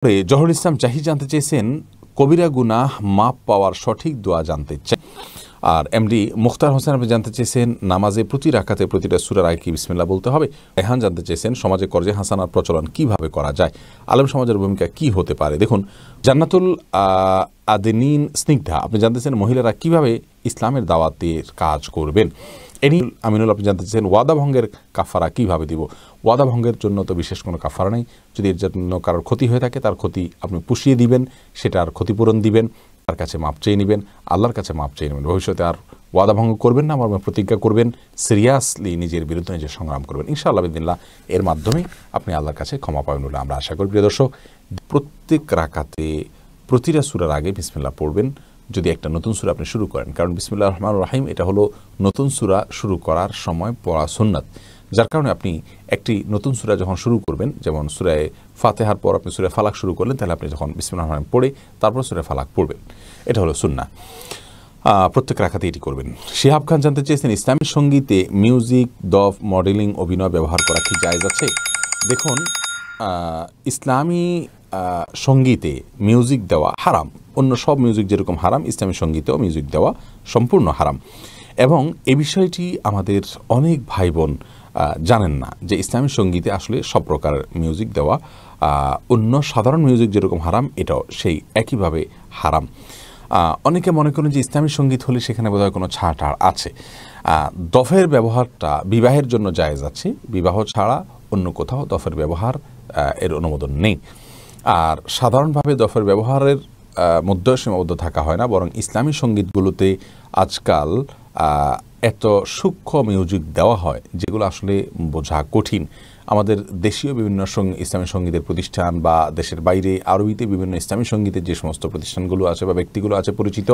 Zahurul Islam Zahi জানতে চেয়েছেন কবিরা গুনাহ মাপ পাওয়ার সঠিক দোয়া জানতে চাই। আর এমডি মুখতার হোসেন আপনি জানতে চেয়েছেন নামাজে প্রতি রাকাতে প্রতিটা সূরার আগে কি বিসমিল্লাহ বলতে হবে। রেহান জানতে চেয়েছেন সমাজে কর্জে হাসানার প্রচলন কিভাবে করা যায়, আলেম সমাজের ভূমিকা কি হতে পারে। দেখুন, জান্নাতুল আদেনিন স্নিগ্ধা আপনি জানতেছেন মহিলারা কিভাবে ইসলামের দাওয়াতের কাজ করবেন। আমিনুল আপনি জানতে চাইছেন ওয়াদা ভঙ্গের কাফারা কিভাবে দিব। ওয়াদা ভঙ্গের জন্য তো বিশেষ কোনো কাফারা নেই। যদি এর জন্য কারোর ক্ষতি হয়ে থাকে তার ক্ষতি আপনি পুষিয়ে দিবেন, সেটার ক্ষতিপূরণ দিবেন, তার কাছে মাপ চেয়ে নেবেন, আল্লাহর কাছে মাপ চেয়ে নেবেন। ভবিষ্যতে আর ওয়াদা ভঙ্গ করবেন না, আমার প্রতিজ্ঞা করবেন, সিরিয়াসলি নিজের বিরুদ্ধে নিজের সংগ্রাম করবেন। ইনশাআল্লাহ বিদিল্লাহ এর মাধ্যমে আপনি আল্লাহর কাছে ক্ষমা পাবেন বলে আমরা আশা করি। প্রিয় দর্শক, প্রত্যেক রাকাতে প্রতিটা সূরার আগে বিসমিল্লাহ পড়বেন যদি একটা নতুন সূরা আপনি শুরু করেন, কারণ বিসমিল্লাহির রহমানির রহিম এটা হলো নতুন সূরা শুরু করার সময় পড়া সুন্নাত। যার কারণে আপনি একটি নতুন সূরা যখন শুরু করবেন, যেমন সূরা ফাতিহার পর আপনি সূরা ফালাক শুরু করলেন, তাহলে আপনি যখন বিসমিল্লাহির রহমানির রহিম পড়ে তারপর সূরা ফালাক পড়বেন। এটা হলো সুন্নাহ। প্রত্যেক রাকাতে এটি করবেন। শিহাব খান জানতে চেয়েছেন ইসলামী সঙ্গীতে মিউজিক, দফ, মডেলিং, অভিনয় ব্যবহার করা কি জায়েজ আছে। দেখুন, ইসলামী সঙ্গীতে মিউজিক দেওয়া হারাম। অন্য সব মিউজিক যেরকম হারাম, ইসলামী সঙ্গীতেও মিউজিক দেওয়া সম্পূর্ণ হারাম। এবং এই বিষয়টি আমাদের অনেক ভাই বোন জানেন না যে ইসলামী সঙ্গীতে আসলে সব প্রকার মিউজিক দেওয়া অন্য সাধারণ মিউজিক যেরকম হারাম, এটাও সেই একইভাবে হারাম। অনেকে মনে করেন যে ইসলামী সঙ্গীত হলে সেখানে বোধহয় কোনো ছাড় আছে। দফের ব্যবহারটা বিবাহের জন্য জায়েজ আছে, বিবাহ ছাড়া অন্য কোথাও দফের ব্যবহার এর অনুমোদন নেই। আর সাধারণভাবে দফের ব্যবহারের মধ্যে সীমাবদ্ধ থাকা হয় না, বরং ইসলামী সঙ্গীতগুলোতে আজকাল এত সূক্ষ্ম মিউজিক দেওয়া হয় যেগুলো আসলে বোঝা কঠিন। আমাদের দেশীয় বিভিন্ন ইসলামী সঙ্গীতের প্রতিষ্ঠান বা দেশের বাইরে আরবিতে বিভিন্ন ইসলামী সঙ্গীতের যে সমস্ত প্রতিষ্ঠানগুলো আছে বা ব্যক্তিগুলো আছে পরিচিত,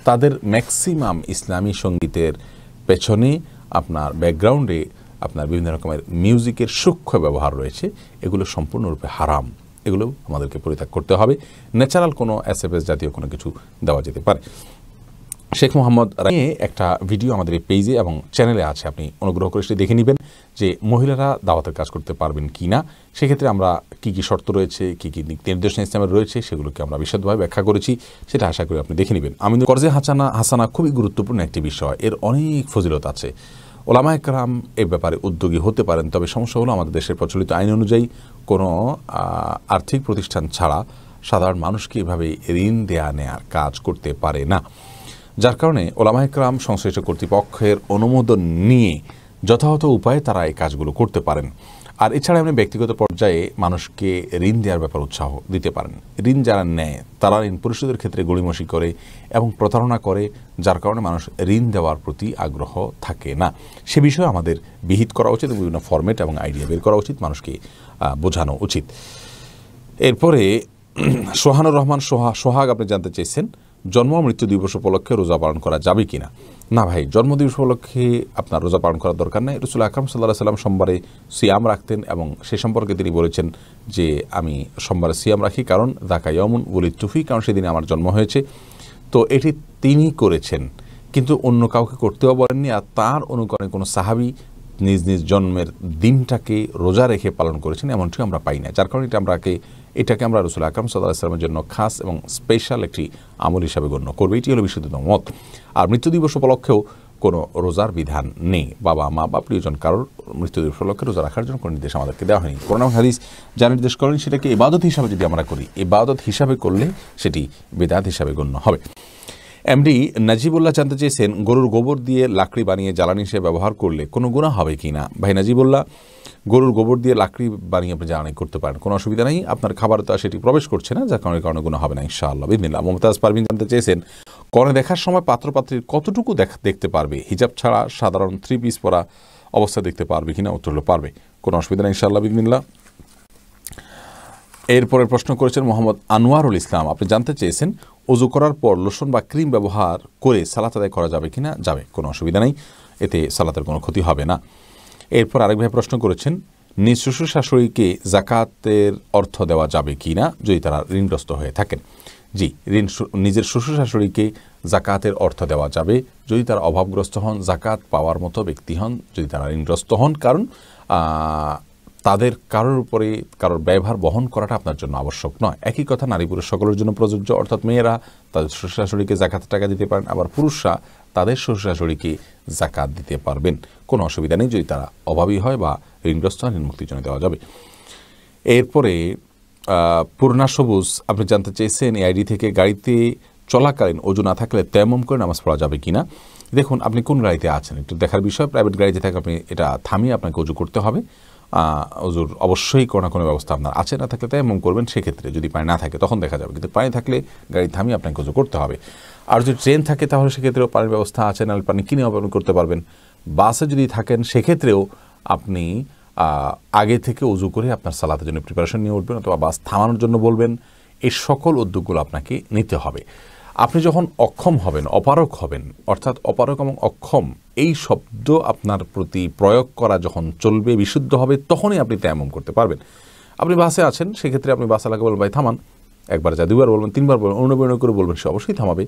তাদের ম্যাক্সিমাম ইসলামী সঙ্গীতের পেছনে আপনার ব্যাকগ্রাউন্ডে আপনার বিভিন্ন রকমের মিউজিকের সূক্ষ্ম ব্যবহার রয়েছে। এগুলো সম্পূর্ণরূপে হারাম, এগুলো আমাদেরকে পরিত্যাগ করতে হবে। ন্যাচারাল কোনো এসএফএস জাতীয় কোনো কিছু দেওয়া যেতে পারে। শেখ মোহাম্মদ রায়ে একটা ভিডিও আমাদের এই পেজে এবং চ্যানেলে আছে, আপনি অনুগ্রহ করে সেটি দেখে নেবেন যে মহিলারা দাওয়াতের কাজ করতে পারবেন কি না। সেক্ষেত্রে আমরা কি কি শর্ত রয়েছে, কি কি নির্দেশনা ইসলামের রয়েছে, সেগুলোকে আমরা বিশদভাবে ব্যাখ্যা করেছি, সেটা আশা করি আপনি দেখে নেবেন। আমি কর্জে হাসানা খুবই গুরুত্বপূর্ণ একটি বিষয়, এর অনেক ফজিলত আছে। ওলামায়ে কেরাম এ ব্যাপারে উদ্যোগী হতে পারেন, তবে সমস্যা হলো আমাদের দেশের প্রচলিত আইন অনুযায়ী কোনো আর্থিক প্রতিষ্ঠান ছাড়া সাধারণ মানুষকে এভাবে ঋণ দেয়া নেয়ার কাজ করতে পারে না। যার কারণে ওলামায়ে কেরাম সংশ্লিষ্ট কর্তৃপক্ষের অনুমোদন নিয়ে যথাযথ উপায়ে তারা এই কাজগুলো করতে পারেন। আর এছাড়া আপনি ব্যক্তিগত পর্যায়ে মানুষকে ঋণ দেওয়ার ব্যাপার উৎসাহ দিতে পারেন। ঋণ যারা নেয় তারা ঋণ পরিশোধের ক্ষেত্রে গড়িমসি করে এবং প্রতারণা করে, যার কারণে মানুষ ঋণ দেওয়ার প্রতি আগ্রহ থাকে না। সে বিষয়ে আমাদের বিহিত করা উচিত, বিভিন্ন ফরম্যাট এবং আইডিয়া বের করা উচিত, মানুষকে বোঝানো উচিত। এরপরে সোহানুর রহমান সোহাগ আপনি জানতে চেয়েছেন জন্ম মৃত্যু দিবস উপলক্ষে রোজা পালন করা যাবে কিনা। না ভাই, জন্মদিবস উপলক্ষে আপনার রোজা পালন করার দরকার নেই। রাসূল আকরাম সাল্লাল্লাহু আলাইহি ওয়াসাল্লাম সোমবারে সিয়াম রাখতেন এবং সে সম্পর্কে তিনি বলেছেন যে আমি সোমবারে সিয়াম রাখি কারণ যাকা ইয়াউমুন ওয়ালিদতু ফি, কারণ সেদিনে আমার জন্ম হয়েছে। তো এটি তিনি করেছেন, কিন্তু অন্য কাউকে করতেও বলেননি। আর তার অনুকরণে কোনো সাহাবী নিজ নিজ জন্মের দিনটাকে রোজা রেখে পালন করেছেন এমনটি আমরা পাই না। যার কারণে এটাকে আমরা রাসূল আকরাম সাল্লাল্লাহু আলাইহি ওয়াসাল্লামের জন্য খাস এবং স্পেশাল একটি আমল হিসাবে গণ্য করব। এটি হলো বিশুদ্ধতম মত। আর মৃত্যু দিবস উপলক্ষেও কোনো রোজার বিধান নেই। বাবা মা বা প্রিয়জন কারোর মৃত্যু দিবস উপলক্ষে রোজা রাখার জন্য কোনো নির্দেশ আমাদেরকে দেওয়া হয়নি। কোরআন এবং হাদিস যা নির্দেশ করেন সেটাকে ইবাদত হিসাবে যদি আমরা করি, ইবাদত হিসাবে করলে সেটি বিদআত হিসাবে গণ্য হবে। এমডি নাজিবুল্লাহ জানতে চেয়েছেন গরুর গোবর দিয়ে লাকড়ি বানিয়ে জ্বালানি হিসেবে ব্যবহার করলে কোনো গুনাহ হবে কি না। ভাই নাজিবুল্লাহ, গরুর গোবর দিয়ে লাকড়ি বানিয়ে আপনি জ্বালানি করতে পারেন, কোনো অসুবিধা নেই। আপনার খাবার তো সেটি প্রবেশ করছে না, যার কারণে গুনাহ হবে না ইনশাআল্লাহ বিসমিল্লাহ। মুমতাজ পারভিন জানতে চেয়েছেন কনে দেখার সময় পাত্রপাত্রীর কতটুকু দেখতে পারবে, হিজাব ছাড়া সাধারণ 3 পিস পরা অবস্থা দেখতে পারবে কিনা। উত্তর হলো পারবে, কোনো অসুবিধা নেই ইনশাআল্লাহ বিসমিল্লাহ। এরপরে প্রশ্ন করেছেন মোহাম্মদ আনোয়ারুল ইসলাম, আপনি জানতে চেয়েছেন ওযু করার পর লোশন বা ক্রিম ব্যবহার করে সালাত আদায় করা যাবে কিনা। যাবে, কোনো অসুবিধা নেই, এতে সালাতের কোনো ক্ষতি হবে না। এরপর আরেক ভাই প্রশ্ন করেছেন নিজ শ্বশুর শাশুড়িকে জাকাতের অর্থ দেওয়া যাবে কিনা যদি তারা ঋণগ্রস্ত হয়ে থাকেন। জি, নিজের শ্বশুর শাশুড়িকে জাকাতের অর্থ দেওয়া যাবে যদি তারা অভাবগ্রস্ত হন, জাকাত পাওয়ার মতো ব্যক্তি হন, যদি তারা ঋণগ্রস্ত হন। কারণ তাদের কারোর উপরে কারোর ব্যয়ভার বহন করাটা আপনার জন্য আবশ্যক নয়। একই কথা নারী পুরুষ সকলের জন্য প্রযোজ্য, অর্থাৎ মেয়েরা তাদের শ্বশুর শাশুড়িকে জাকাত টাকা দিতে পারেন, আবার পুরুষরা তাদের শ্বশুর শাশুড়িকে জাকাত দিতে পারবেন, কোনো অসুবিধা নেই যদি তারা অভাবী হয় বা ঋণগ্রস্ত হয়, ঋণ মুক্তির জন্য দেওয়া যাবে। এরপরে পূর্ণা সবুজ আপনি জানতে চেয়েছেন এই আইডি থেকে গাড়িতে চলাকালীন ওযু না থাকলে তায়াম্মুম করে নামাজ পড়া যাবে কিনা। দেখুন আপনি কোন গাড়িতে আছেন একটু দেখার বিষয়। প্রাইভেট গাড়িতে থাকে আপনি এটা থামিয়ে আপনাকে ওযু করতে হবে। ওযুর অবশ্যই কোনো না কোনো ব্যবস্থা আপনার আছে, না থাকলে তায়াম্মুম করবেন। সেক্ষেত্রে যদি পানি না থাকে তখন দেখা যাবে, কিন্তু পানি থাকলে গাড়ি থামিয়ে আপনাকে ওযু করতে হবে। আর যদি ট্রেন থাকে তাহলে সেক্ষেত্রেও পানির ব্যবস্থা আছে, নাহলে পানি কিনে আপনি করতে পারবেন। বাসে যদি থাকেন সেক্ষেত্রেও আপনি আগে থেকে ওযু করে আপনার সালাতের জন্য প্রিপারেশন নিয়ে উঠবেন, অথবা বাস থামানোর জন্য বলবেন। এই সকল উদ্যোগগুলো আপনাকে নিতে হবে। আপনি যখন অক্ষম হবেন, অপারগ হবেন, অর্থাৎ অপারগ এবং অক্ষম এই শব্দ আপনার প্রতি প্রয়োগ করা যখন চলবে, বিশুদ্ধ হবে, তখনই আপনি তায়াম্মুম করতে পারবেন। আপনি বাসে আছেন, সেক্ষেত্রে আপনি বাস এলাকা বলবেন ভাই থামান, একবার যা দুবার বলবেন, তিনবার বলবেন, অনুনয় করে বলবেন, সে অবশ্যই থামাবে।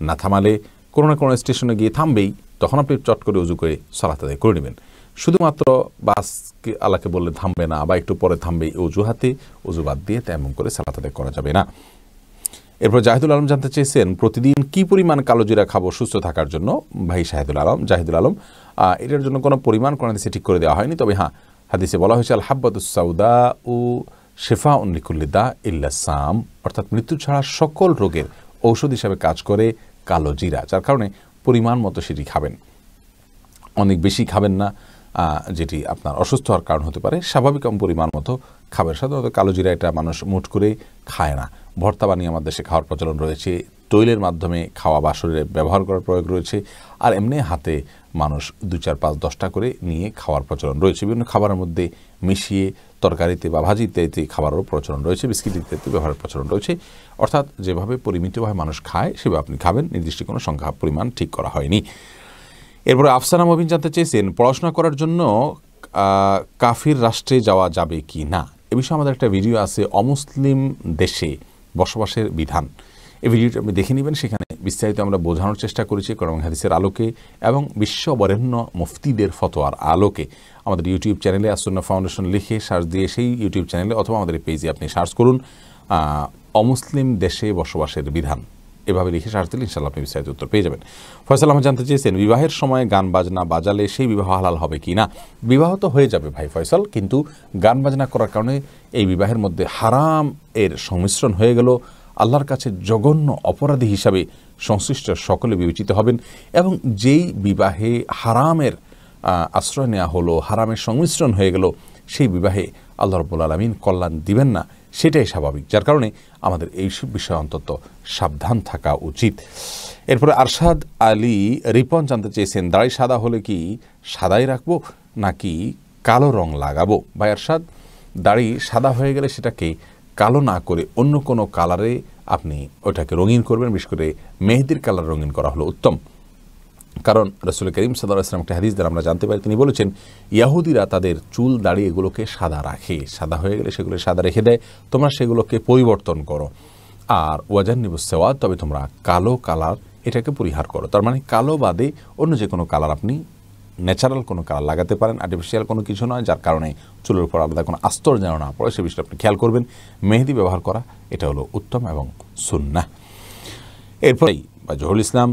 না থামালে কোনো না কোনো স্টেশনে গিয়ে থামবেই, তখন আপনি চট করে উযু করে সালাত আদায় করে নেবেন। শুধুমাত্র বাসকে আল্লাহকে বললে থামবে না বা একটু পরে থামবে, অজুহাতে ওযু বাদ দিয়ে তায়াম্মুম করে সালাত আদায় করা যাবে না। এরপর জাহিদুল আলম জানতে চেয়েছেন প্রতিদিন কি পরিমাণ কালো জিরা খাবো সুস্থ থাকার জন্য। ভাই জাহিদুল আলম এটার জন্য কোনো পরিমাণ কোনো হাদিসে ঠিক করে দেওয়া হয়নি, তবে হ্যাঁ হাদিসে বলা হয়েছে আল হাব্বাতুস সাউদা ও শিফাউন লিকুল্লি দা ইল্লা সাম, অর্থাৎ মৃত্যু ছাড়া সকল রোগের ঔষধ হিসাবে কাজ করে কালো জিরা, যার কারণে পরিমাণ মতো সেটি খাবেন, অনেক বেশি খাবেন না যেটি আপনার অসুস্থ হওয়ার কারণ হতে পারে। স্বাভাবিক পরিমাণ মতো খাবেন। সাধারণত কালো জিরা এটা মানুষ মুঠ করে খায় না, ভর্তা বানিয়ে আমাদের দেশে খাওয়ার প্রচলন রয়েছে, তৈলের মাধ্যমে খাওয়া বা শরীরে ব্যবহার করার প্রয়োগ রয়েছে, আর এমনি হাতে মানুষ 2, 4, 5, 10টা করে নিয়ে খাওয়ার প্রচলন রয়েছে। বিভিন্ন খাবারের মধ্যে মিশিয়ে তরকারিতে বা ভাজি ইত্যাদি খাবারেরও প্রচলন রয়েছে, বিস্কিট ইত্যাদি ব্যবহারের প্রচলন রয়েছে। অর্থাৎ যেভাবে পরিমিতভাবে মানুষ খায় সেভাবে আপনি খাবেন, নির্দিষ্ট কোনো সংখ্যা পরিমাণ ঠিক করা হয়নি। এরপরে আফসানা মবিন জানতে চেয়েছেন পড়াশোনা করার জন্য কাফির রাষ্ট্রে যাওয়া যাবে কি না। এ বিষয়ে আমাদের একটা ভিডিও আছে, অমুসলিম দেশে বসবাসের বিধান। এই ভিডিওটি আপনি দেখে নেবেন, সেখানে বিস্তারিত আমরা বোঝানোর চেষ্টা করেছি কোরআন হাদিসের আলোকে এবং বিশ্ব বরেণ্য মুফতিদের ফতোয়ার আলোকে। আমাদের ইউটিউব চ্যানেলে আসুন্নাহ ফাউন্ডেশন লিখে সার্চ দিয়ে সেই ইউটিউব চ্যানেলে অথবা আমাদের পেজে আপনি সার্চ করুন অমুসলিম দেশে বসবাসের বিধান, এভাবে লিখে সার্চ দিলে ইনশাআল্লাহ আপনি বিস্তারিত উত্তর পেয়ে যাবেন। ফয়সাল আহমেদ জানতে চেয়েছেন বিবাহের সময় গান বাজনা বাজালে সেই বিবাহ হালাল হবে কি না। বিবাহ তো হয়ে যাবে ভাই ফয়সাল, কিন্তু গান বাজনা করার কারণে এই বিবাহের মধ্যে হারাম এর সংমিশ্রণ হয়ে গেল। আল্লাহর কাছে জঘন্য অপরাধী হিসাবে সংশ্লিষ্ট সকলে বিবেচিত হবেন, এবং যেই বিবাহে হারামের আশ্রয় নেওয়া হলো, হারামের সংমিশ্রণ হয়ে গেল, সেই বিবাহে আল্লাহ রাব্বুল আলামিন কল্যাণ দিবেন না, সেটাই স্বাভাবিক। যার কারণে আমাদের এইসব বিষয়ে অন্তত সাবধান থাকা উচিত। এরপরে আরশাদ আলী রিপন জানতে চেয়েছেন দাড়ি সাদা হলে কি সাদাই রাখবো নাকি কালো রং লাগাবো। ভাই আরশাদ, দাড়ি সাদা হয়ে গেলে সেটাকে কালো না করে অন্য কোনো কালারে আপনি ওটাকে রঙিন করবেন, বিশেষ করে মেহেদির কালার রঙিন করা হলো উত্তম। কারণ রাসূল করিম সাল্লাল্লাহু আলাইহি ওয়াসাল্লাম একটা হাদিস দ্বারা আমরা জানতে পারি, তিনি বলেছেন ইহুদিরা তাদের চুল দাড়ি এগুলোকে সাদা রাখে, সাদা হয়ে গেলে সেগুলো সাদা রেখে দেয়, তোমরা সেগুলোকে পরিবর্তন করো। আর ওয়াজান্নিবুস সাওয়াদ, তবে তোমরা কালো কালার এটাকে পরিহার করো। তার মানে কালো বাদে অন্য যে কোনো কালার আপনি ন্যাচারাল কোনো কালার লাগাতে পারেন, আর্টিফিশিয়াল কোনো কিছু নয়, যার কারণে চুলের উপর আলাদা কোনো আস্তর যেন না পড়ে সে বিষয়টা আপনি খেয়াল করবেন। মেহেদি ব্যবহার করা এটা হলো উত্তম এবং সুন্নাহ। এরপরেই জহুরুল ইসলাম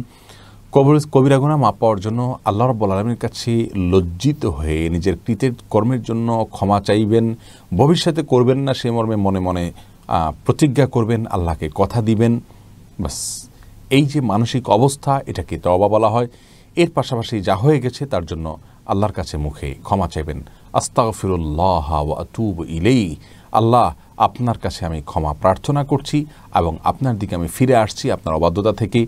কবিরা গুনাহ মাপ পাওয়ার জন্য আল্লাহ রাব্বুল আলামিনের কাছে লজ্জিত হয়ে নিজের কৃতের কর্মের জন্য ক্ষমা চাইবেন, ভবিষ্যতে করবেন না সে মর্মে মনে মনে প্রতিজ্ঞা করবেন, আল্লাহকে কথা দিবেন। বাস এই যে মানসিক অবস্থা, এটাকে তওবা বলা হয়। এর পাশাপাশি যা হয়ে গেছে তার জন্য আল্লাহর কাছে মুখে ক্ষমা চাইবেন। আস্তাগফিরুল্লাহ ওয়া আতুবু ইলাইহি, আল্লাহ আপনার কাছে আমি ক্ষমা প্রার্থনা করছি এবং আপনার দিকে আমি ফিরে আসছি আপনার অবাধ্যতা থেকে,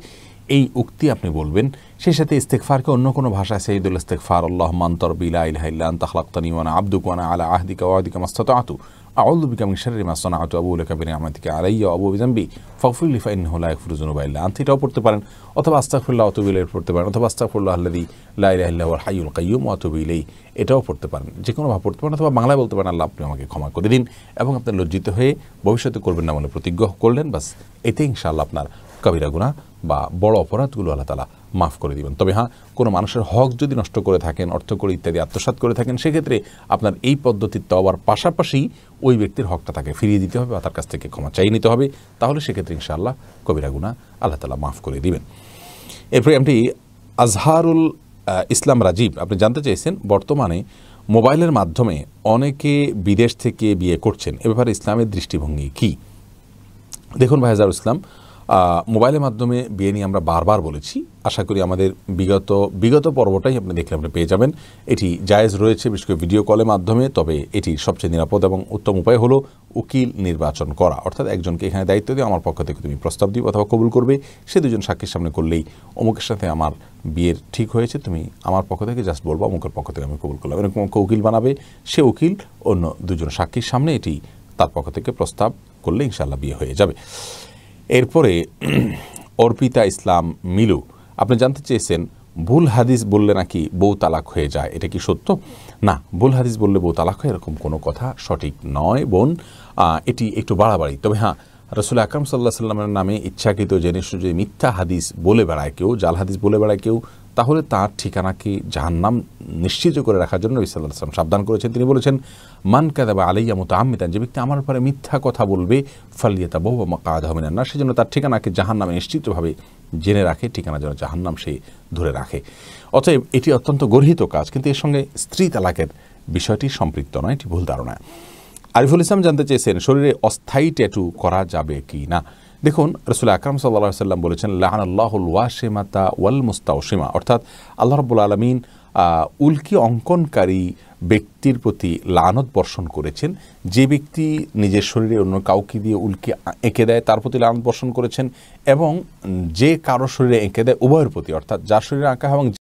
এই উক্তি আপনি বলবেন। সেই সাথে ইস্তেগফারকে অন্য কোনো ভাষায় সাইয়্যিদুল ইস্তেগফার আল্লাহুম্মা আনতা রাব্বি লা ইলাহা ইল্লা আনতা খালাকতানি ওয়া আনা আবদুকা ওয়া আনা আলা আহদিকা ওয়া ওয়া'দিকা মাসতাতা'তু আউযু বিকা মিন শাররি মা সানা'তু আবুউ লাকা বিনি'মাতিকা আলাইয়া ওয়া আবুউ বিযামবি ফাগফিরলি ফাইন্নাহু লা ইয়াগফিরু যুনুবা ইল্লা আনতা, এটাও পড়তে পারেন, অথবা আস্তাগফিরুল্লাহ ওয়া আতুবু ইলাইহি পড়তে পারেন, অথবা আস্তাগফিরুল্লাহ আল্লাযী লা ইলাহা ইল্লা হুয়াল হাইয়ুল কাইয়্যুম ওয়া আতুবু ইলাইহি এটাও পড়তে পারেন। যে কোনো ভাবে পড়তে পারেন, অথবা বাংলায় বলতে পারেন আল্লাহ আপনি আমাকে ক্ষমা করে দিন, এবং আপনি লজ্জিত হয়ে ভবিষ্যতে করবেন না বলে প্রতিজ্ঞা করলেন। বাস এতে ইনশাআল্লাহ আপনার কবিরা গুনাহ বা বড় অপরাধগুলো আল্লাহ তাআলা মাফ করে দিবেন। তবে হ্যাঁ, কোনো মানুষের হক যদি নষ্ট করে থাকেন, অর্থ করে ইত্যাদি আত্মসাৎ করে থাকেন, সেক্ষেত্রে আপনার এই পদ্ধতির তওবার পাশাপাশি ওই ব্যক্তির হকটা তাকে ফিরিয়ে দিতে হবে বা তার কাছ থেকে ক্ষমা চাইয়ে নিতে হবে। তাহলে সেক্ষেত্রে ইনশাআল্লাহ কবিরা গুনাহ আল্লাহ তাআলা মাফ করে দিবেন। এরপরে আপনি আজহারুল ইসলাম রাজীব আপনি জানতে চাইছেন, বর্তমানে মোবাইলের মাধ্যমে অনেকে বিদেশ থেকে বিয়ে করছেন, এ ব্যাপারে ইসলামের দৃষ্টিভঙ্গি কী? দেখুন ভাই আজহারুল ইসলাম, মোবাইলের মাধ্যমে বিয়ে নিয়ে আমরা বারবার বলেছি। আশা করি আমাদের বিগত পর্বটাই আপনি দেখলে আপনি পেয়ে যাবেন। এটি জায়েজ রয়েছে, বিশেষ করে ভিডিও কলের মাধ্যমে। তবে এটি সবচেয়ে নিরাপদ এবং উত্তম উপায় হলো উকিল নির্বাচন করা, অর্থাৎ একজনকে এখানে দায়িত্ব দিয়ে আমার পক্ষ থেকে তুমি প্রস্তাব দিবে অথবা কবুল করবে, সে দুজন সাক্ষীর সামনে করলেই অমুকের সাথে আমার বিয়ের ঠিক হয়েছে, তুমি আমার পক্ষ থেকে জাস্ট বলবো অমুকের পক্ষ থেকে আমি কবুল করলাম, এরকম উকিল বানাবে। সে উকিল অন্য দুজন সাক্ষীর সামনে এটি তার পক্ষ থেকে প্রস্তাব করলে ইনশাআল্লাহ বিয়ে হয়ে যাবে। এরপরে অর্পিতা ইসলাম মিলু আপনি জানতে চেয়েছেন, ভুল হাদিস বললে নাকি বউ তালাক হয়ে যায়, এটা কি সত্য? না, ভুল হাদিস বললে বউ তালাক হয় এরকম কোনো কথা সঠিক নয় বোন, এটি একটু বাড়াবাড়ি। তবে হ্যাঁ, রাসূল আকরাম সাল্লাল্লাহু আলাইহি ওয়াসাল্লামের নামে ইচ্ছাকৃত জেনে শুনে মিথ্যা হাদিস বলে বেড়ায় কেউ, জাল হাদিস বলে বেড়ায় কেউ, তাহলে তার ঠিকানাকে জাহান্নাম নিশ্চিত করে রাখার জন্য নবী সাল্লাল্লাহু আলাইহি ওয়াসাল্লাম সাবধান করেছেন। তিনি বলেছেন, মান কাযাবা আলাইয়া মুতাআম্মিদান, যে ব্যক্তি আমার ব্যাপারে মিথ্যা কথা বলবে, ফালইয়াতাবাওয়া মাকআদাহু মিনান নার, সেজন্য তার ঠিকানাকে জাহান্নামে নিশ্চিতভাবে জেনে রাখে, ঠিকানা যেন জাহান্নাম সে ধরে রাখে। অতএব এটি অত্যন্ত গর্হিত কাজ, কিন্তু এর সঙ্গে স্ত্রী তালাকের বিষয়টি সম্পৃক্ত নয়, এটি ভুল ধারণা। আরিফুল ইসলাম জানতে চেয়েছেন, শরীরে অস্থায়ী ট্যাটু করা যাবে কি না? দেখুন, রাসূল আকরাম সাল্লাল্লাহু আলাইহি ওয়াসাল্লাম বলেছেন, লাআনাল্লাহুল ওয়াশিমাতা ওয়াল মুস্তাওশিমা, অর্থাৎ আল্লাহ রাব্বুল আলামিন উল্কি অঙ্কনকারী ব্যক্তির প্রতি লানত বর্ষণ করেছেন। যে ব্যক্তি নিজের শরীরে অন্য কাউকে দিয়ে উল্কি এঁকে দেয় তার প্রতি লানত বর্ষণ করেছেন, এবং যে কারো শরীরে এঁকে দেয় উভয়ের প্রতি, অর্থাৎ যার শরীরে আঁকা এবং